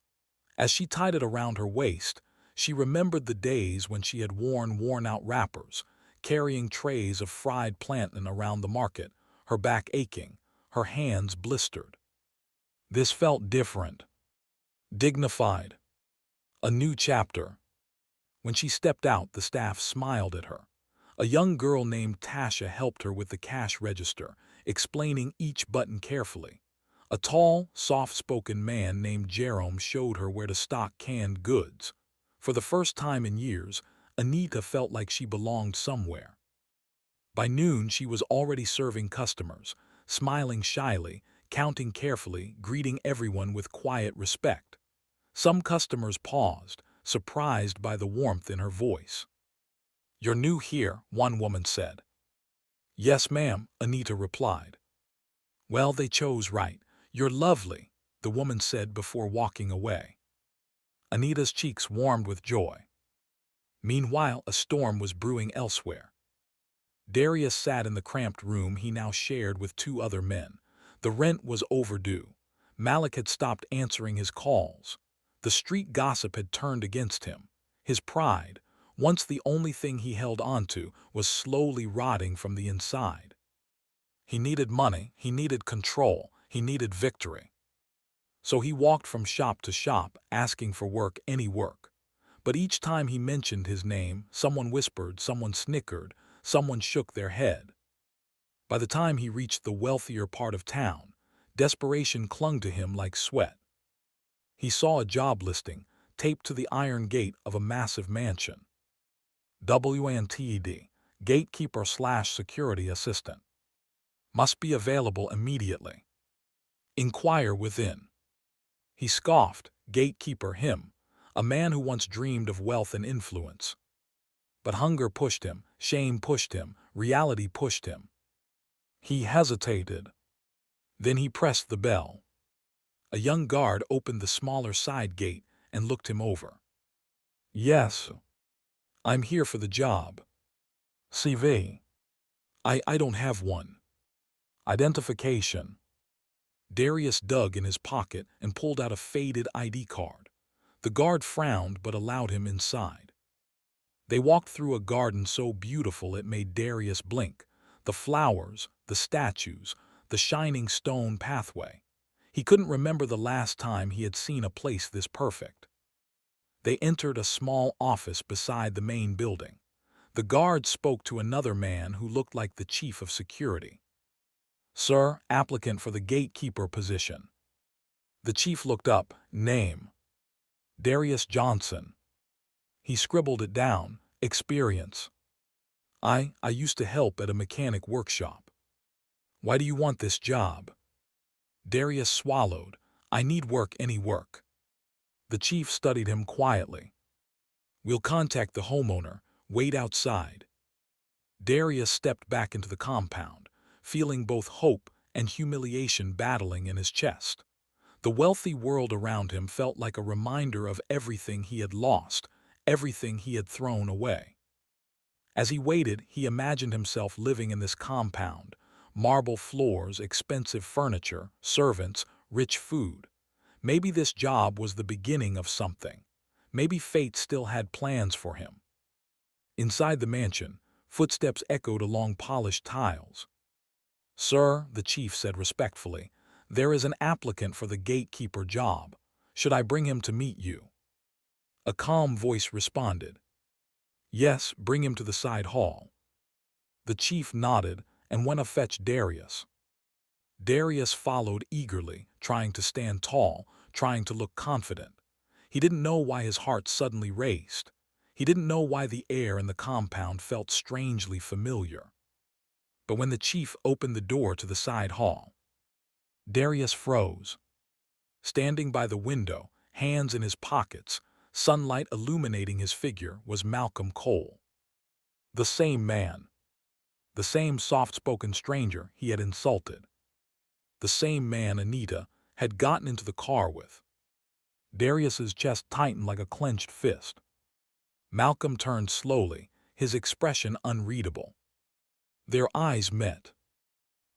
As she tied it around her waist, she remembered the days when she had worn worn-out wrappers, carrying trays of fried plantain around the market, her back aching, her hands blistered. This felt different, dignified, a new chapter. When she stepped out, the staff smiled at her. A young girl named Tasha helped her with the cash register, explaining each button carefully. A tall, soft-spoken man named Jerome showed her where to stock canned goods. For the first time in years, Anita felt like she belonged somewhere. By noon, she was already serving customers, smiling shyly, counting carefully, greeting everyone with quiet respect. Some customers paused, surprised by the warmth in her voice. You're new here, one woman said. "Yes, ma'am," Anita replied. "Well, they chose right. You're lovely," the woman said before walking away. Anita's cheeks warmed with joy. Meanwhile, a storm was brewing elsewhere. Darius sat in the cramped room he now shared with two other men. The rent was overdue. Malik had stopped answering his calls. The street gossip had turned against him. His pride, once the only thing he held onto, was slowly rotting from the inside. He needed money, he needed control, he needed victory. So he walked from shop to shop, asking for work, any work. But each time he mentioned his name, someone whispered, someone snickered, someone shook their head. By the time he reached the wealthier part of town, desperation clung to him like sweat. He saw a job listing, taped to the iron gate of a massive mansion. WNTED, gatekeeper/security assistant. Must be available immediately. Inquire within. He scoffed, gatekeeper him, a man who once dreamed of wealth and influence. But hunger pushed him, shame pushed him, reality pushed him. He hesitated. Then he pressed the bell. A young guard opened the smaller side gate and looked him over. "Yes, I'm here for the job." "CV." I don't have one." "Identification." Darius dug in his pocket and pulled out a faded ID card. The guard frowned but allowed him inside. They walked through a garden so beautiful it made Darius blink. The flowers, the statues, the shining stone pathway. He couldn't remember the last time he had seen a place this perfect. They entered a small office beside the main building. The guard spoke to another man who looked like the chief of security. "Sir, applicant for the gatekeeper position." The chief looked up. "Name?" "Darius Johnson." He scribbled it down. "Experience?" I used to help at a mechanic workshop." "Why do you want this job?" Darius swallowed. "I need work, any work." The chief studied him quietly. "We'll contact the homeowner. Wait outside." Darius stepped back into the compound, feeling both hope and humiliation battling in his chest. The wealthy world around him felt like a reminder of everything he had lost, everything he had thrown away. As he waited, he imagined himself living in this compound: marble floors, expensive furniture, servants, rich food. Maybe this job was the beginning of something. Maybe fate still had plans for him. Inside the mansion, footsteps echoed along polished tiles. "Sir," the chief said respectfully, "there is an applicant for the gatekeeper job. Should I bring him to meet you?" A calm voice responded. "Yes, bring him to the side hall." The chief nodded and went to fetch Darius. Darius followed eagerly, trying to stand tall, trying to look confident. He didn't know why his heart suddenly raced. He didn't know why the air in the compound felt strangely familiar. But when the chief opened the door to the side hall, Darius froze. Standing by the window, hands in his pockets, sunlight illuminating his figure, was Malcolm Cole. The same man. The same soft-spoken stranger he had insulted. The same man Anita had gotten into the car with. Darius's chest tightened like a clenched fist. Malcolm turned slowly, his expression unreadable. Their eyes met.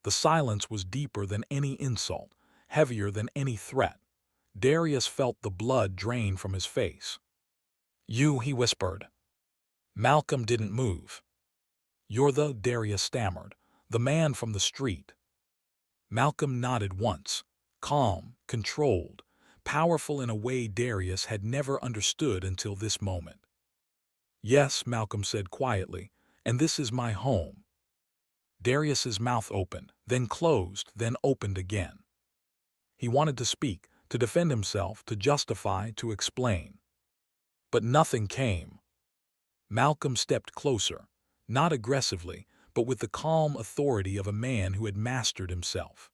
The silence was deeper than any insult, heavier than any threat. Darius felt the blood drain from his face. "You," he whispered. Malcolm didn't move. "You're the," Darius stammered, "the man from the street." Malcolm nodded once, calm, controlled, powerful in a way Darius had never understood until this moment. "Yes," Malcolm said quietly, "and this is my home." Darius's mouth opened, then closed, then opened again. He wanted to speak, to defend himself, to justify, to explain. But nothing came. Malcolm stepped closer, not aggressively, but with the calm authority of a man who had mastered himself.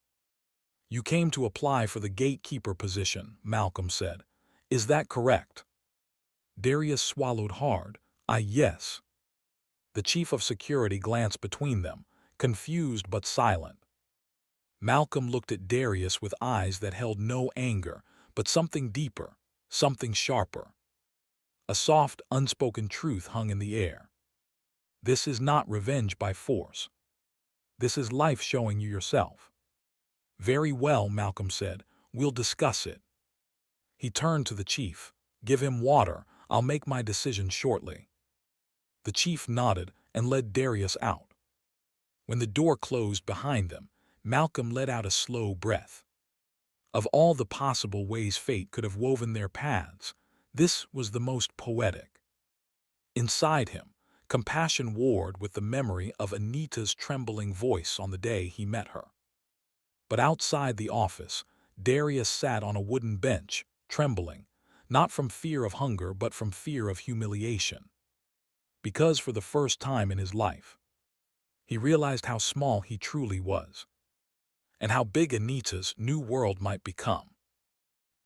"You came to apply for the gatekeeper position," Malcolm said. "Is that correct?" Darius swallowed hard. Yes." The chief of security glanced between them, confused but silent. Malcolm looked at Darius with eyes that held no anger, but something deeper, something sharper. A soft, unspoken truth hung in the air. This is not revenge by force. This is life showing you yourself. Very well, Malcolm said. We'll discuss it. He turned to the chief. Give him water. I'll make my decision shortly. The chief nodded and led Darius out. When the door closed behind them, Malcolm let out a slow breath. Of all the possible ways fate could have woven their paths, this was the most poetic. Inside him, compassion warred with the memory of Anita's trembling voice on the day he met her. But outside the office, Darius sat on a wooden bench, trembling, not from fear of hunger but from fear of humiliation. Because for the first time in his life, he realized how small he truly was, and how big Anita's new world might become.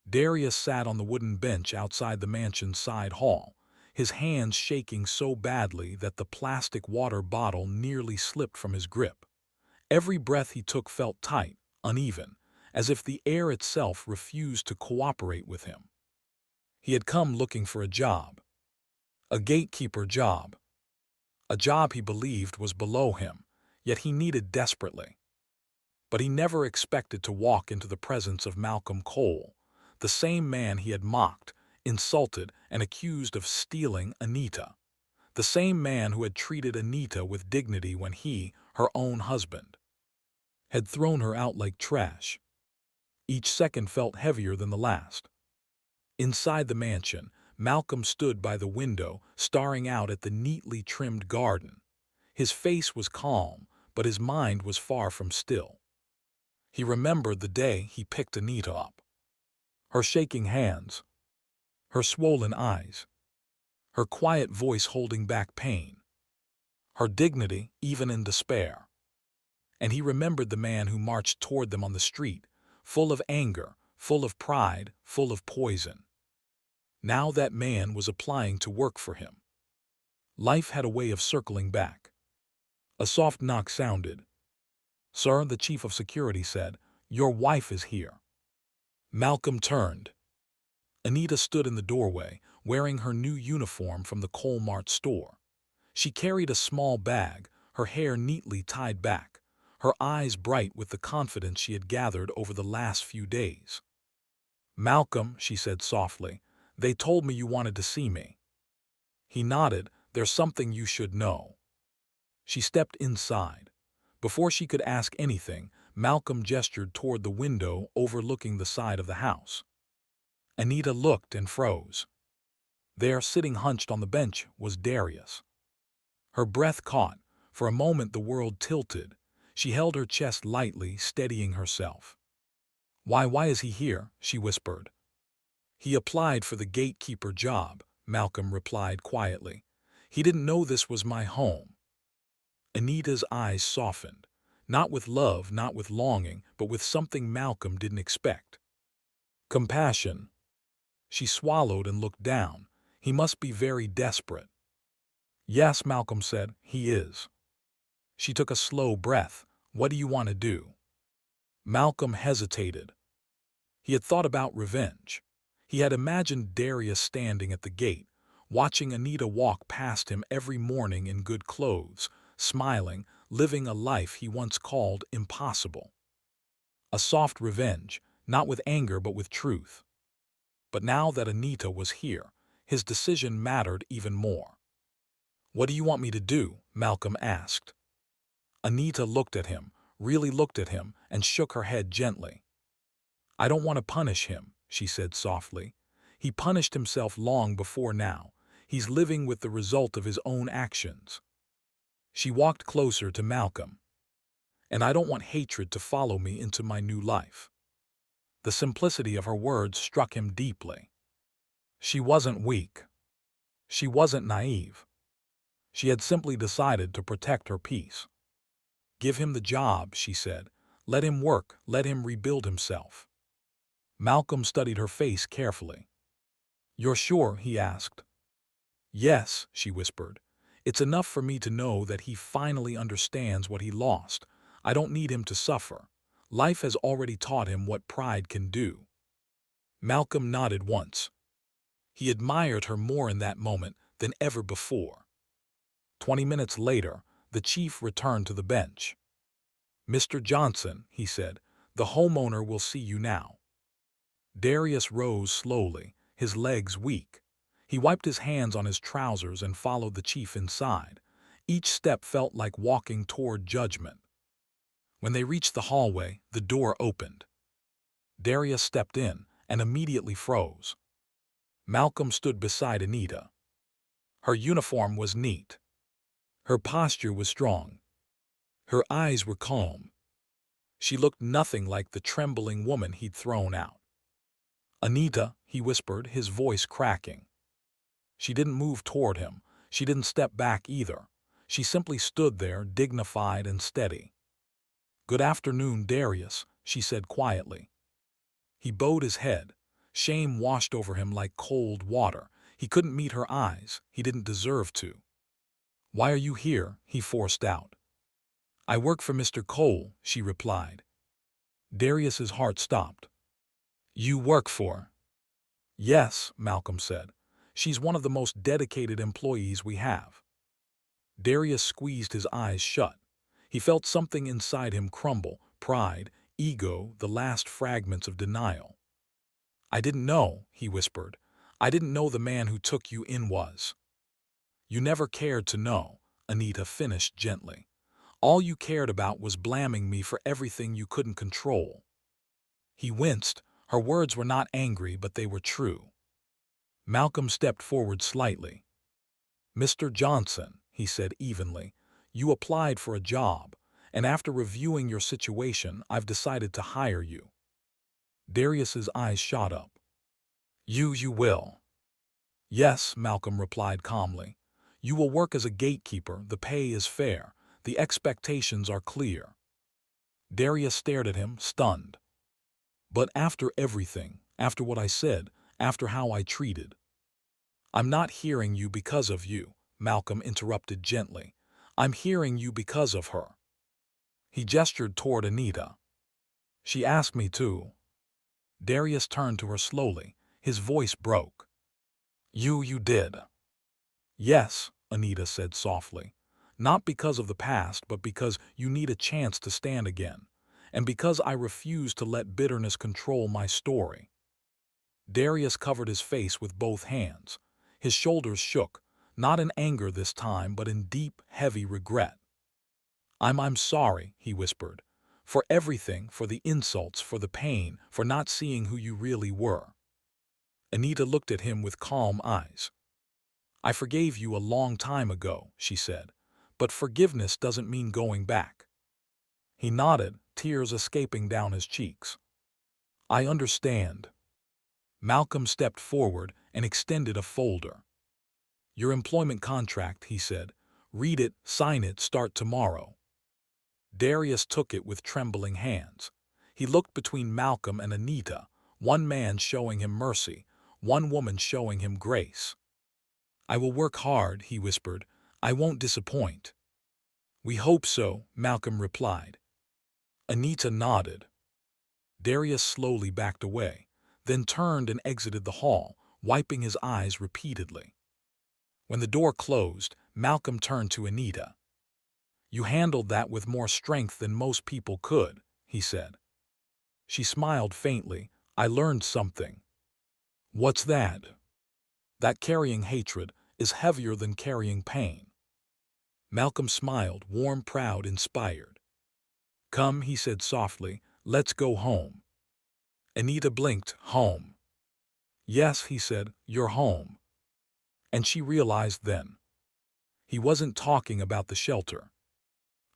Darius sat on the wooden bench outside the mansion's side hall, his hands shaking so badly that the plastic water bottle nearly slipped from his grip. Every breath he took felt tight, uneven, as if the air itself refused to cooperate with him. He had come looking for a job. A gatekeeper job. A job he believed was below him, yet he needed desperately. But he never expected to walk into the presence of Malcolm Cole, the same man he had mocked, insulted, and accused of stealing Anita. The same man who had treated Anita with dignity when he, her own husband, had thrown her out like trash. Each second felt heavier than the last. Inside the mansion, Malcolm stood by the window, staring out at the neatly trimmed garden. His face was calm, but his mind was far from still. He remembered the day he picked Anita up. Her shaking hands, her swollen eyes, her quiet voice holding back pain, her dignity even in despair. And he remembered the man who marched toward them on the street, full of anger, full of pride, full of poison. Now that man was applying to work for him. Life had a way of circling back. A soft knock sounded. "Sir," the chief of security said, "your wife is here." Malcolm turned. Anita stood in the doorway, wearing her new uniform from the Colmart store. She carried a small bag, her hair neatly tied back, her eyes bright with the confidence she had gathered over the last few days. "Malcolm," she said softly, "they told me you wanted to see me." He nodded. "There's something you should know." She stepped inside. Before she could ask anything, Malcolm gestured toward the window overlooking the side of the house. Anita looked and froze. There, sitting hunched on the bench, was Darius. Her breath caught. For a moment the world tilted. She held her chest lightly, steadying herself. Why is he here?" she whispered. "He applied for the gatekeeper job," Malcolm replied quietly. "He didn't know this was my home." Anita's eyes softened, not with love, not with longing, but with something Malcolm didn't expect. Compassion. She swallowed and looked down. He must be very desperate. "Yes," Malcolm said, "he is." She took a slow breath. "What do you want to do?" Malcolm hesitated. He had thought about revenge. He had imagined Darius standing at the gate, watching Anita walk past him every morning in good clothes, smiling, living a life he once called impossible. A soft revenge, not with anger but with truth. But now that Anita was here, his decision mattered even more. "What do you want me to do?" Malcolm asked. Anita looked at him, really looked at him, and shook her head gently. "I don't want to punish him," she said softly. "He punished himself long before now. He's living with the result of his own actions." She walked closer to Malcolm. "And I don't want hatred to follow me into my new life." The simplicity of her words struck him deeply. She wasn't weak. She wasn't naive. She had simply decided to protect her peace. "Give him the job," she said. "Let him work, let him rebuild himself." Malcolm studied her face carefully. "You're sure?" he asked. "Yes," she whispered. It's enough for me to know that he finally understands what he lost. I don't need him to suffer. Life has already taught him what pride can do." Malcolm nodded once. He admired her more in that moment than ever before. 20 minutes later, the chief returned to the bench. "Mr. Johnson," he said, "the homeowner will see you now." Darius rose slowly, his legs weak. He wiped his hands on his trousers and followed the chief inside. Each step felt like walking toward judgment. When they reached the hallway, the door opened. Darius stepped in and immediately froze. Malcolm stood beside Anita. Her uniform was neat. Her posture was strong. Her eyes were calm. She looked nothing like the trembling woman he'd thrown out. "Anita," he whispered, his voice cracking. She didn't move toward him. She didn't step back either. She simply stood there, dignified and steady. "Good afternoon, Darius," she said quietly. He bowed his head. Shame washed over him like cold water. He couldn't meet her eyes. He didn't deserve to. "Why are you here?" he forced out. "I work for Mr. Cole," she replied. Darius's heart stopped. "You work for?" "Yes," Malcolm said. "She's one of the most dedicated employees we have." Darius squeezed his eyes shut. He felt something inside him crumble, pride, ego, the last fragments of denial. "I didn't know," he whispered. "I didn't know the man who took you in was." "You never cared to know," Anita finished gently. "All you cared about was blaming me for everything you couldn't control." He winced. Her words were not angry, but they were true. Malcolm stepped forward slightly. "Mr. Johnson," he said evenly, "you applied for a job, and after reviewing your situation, I've decided to hire you." Darius's eyes shot up. You will." "Yes," Malcolm replied calmly. "You will work as a gatekeeper. The pay is fair. The expectations are clear." Darius stared at him, stunned. "But after everything, after what I said, after how I treated—" "I'm not hearing you because of you," Malcolm interrupted gently. "I'm hearing you because of her." He gestured toward Anita. "She asked me to." Darius turned to her slowly. His voice broke. You did." "Yes," Anita said softly. "Not because of the past, but because you need a chance to stand again. And because I refuse to let bitterness control my story." Darius covered his face with both hands. His shoulders shook, not in anger this time, but in deep, heavy regret. I'm sorry," he whispered. "For everything, for the insults, for the pain, for not seeing who you really were." Anita looked at him with calm eyes. "I forgave you a long time ago," she said. "But forgiveness doesn't mean going back." He nodded, tears escaping down his cheeks. "I understand." Malcolm stepped forward and extended a folder. "Your employment contract," he said. "Read it, sign it, start tomorrow." Darius took it with trembling hands. He looked between Malcolm and Anita, one man showing him mercy, one woman showing him grace. "I will work hard," he whispered. "I won't disappoint." "We hope so," Malcolm replied. Anita nodded. Darius slowly backed away, then turned and exited the hall, wiping his eyes repeatedly. When the door closed, Malcolm turned to Anita. "You handled that with more strength than most people could," he said. She smiled faintly. "I learned something." "What's that?" "That carrying hatred is heavier than carrying pain." Malcolm smiled, warm, proud, inspired. "Come," he said softly, "let's go home." Anita blinked. "Home?" "Yes," he said, "you're home." And she realized then. He wasn't talking about the shelter,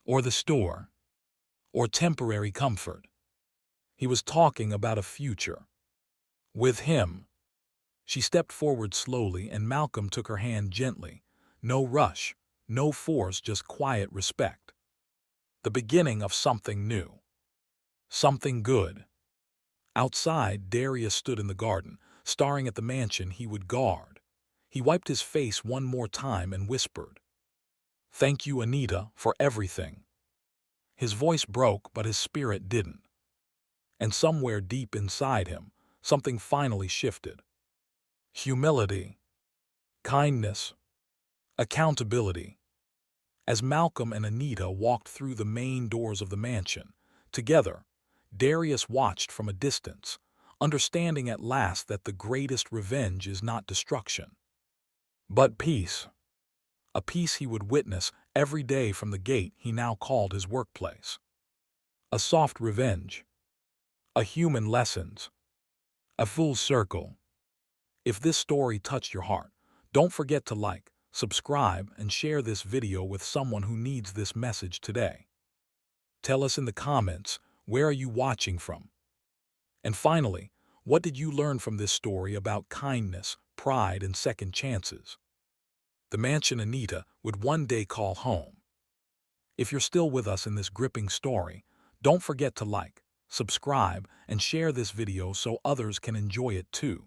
or the store, or temporary comfort. He was talking about a future. With him. She stepped forward slowly, and Malcolm took her hand gently. No rush, no force, just quiet respect. The beginning of something new. Something good. Outside, Darius stood in the garden, staring at the mansion he would guard. He wiped his face one more time and whispered, Thank you, Anita, for everything. His voice broke, but his spirit didn't. And somewhere deep inside him, something finally shifted. Humility, kindness, accountability. As Malcolm and Anita walked through the main doors of the mansion, together, Darius watched from a distance, understanding at last that the greatest revenge is not destruction, but peace. A peace he would witness every day from the gate he now called his workplace. A soft revenge, a human lessons, a full circle. If this story touched your heart, don't forget to like, subscribe, and share this video with someone who needs this message today. Tell us in the comments, where are you watching from? And finally, what did you learn from this story about kindness, pride, and second chances? The mansion Anita would one day call home. If you're still with us in this gripping story, don't forget to like, subscribe, and share this video so others can enjoy it too.